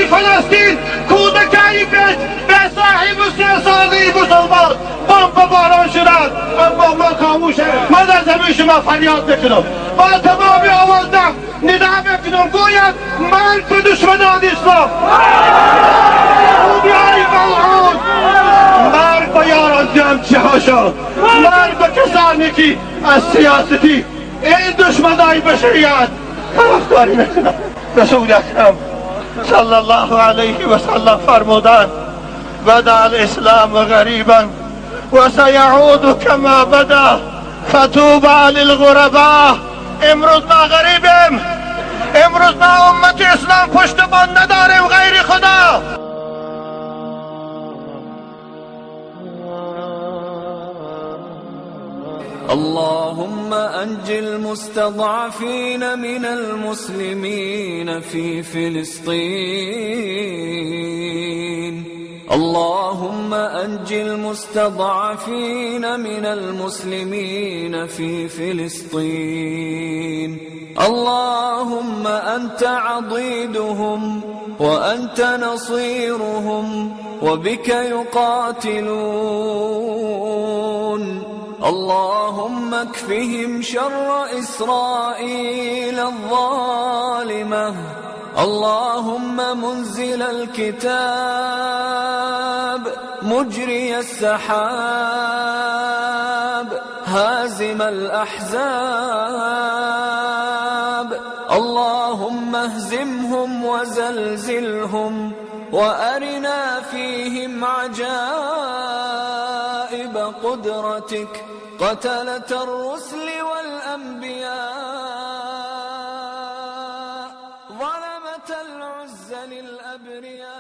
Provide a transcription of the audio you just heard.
فلسطین کودتایی به صاحب سیاسی مسلمان بمب باران شدند، اما من خاموشه. من از همه شما فریاد میکنم، با تمام آوازم ندا میکنم، گوید مرگ به دشمنان اسلام، خوبیای ملعون، مرگ به یاران جمعچی هاشا، مرگ به کسانی که از سیاستی این دشمنای بشریت طرفداری میکنن. رسول اکرم صلی الله علیه و سلم فرمودند بدا الاسلام غریبا و سیعود کما بدا فطوبى للغرباء. امروز ما غریبیم، امروز ما امت اسلام پشتبان نداریم غیر خدا. اللهم أنج المستضعفين من المسلمين في فلسطين. اللهم أنج المستضعفين من المسلمين في فلسطين. اللهم أنت عضيدهم وأنت نصيرهم وبك يقاتلون. اللهم اكفهم شر إسرائيل الظالمة. اللهم منزل الكتاب مجري السحاب هازم الأحزاب. اللهم اهزمهم وزلزلهم وأرنا فيهم عجائب قدرتك قتلة الرسل والأنبياء ظلمة العز للأبرياء.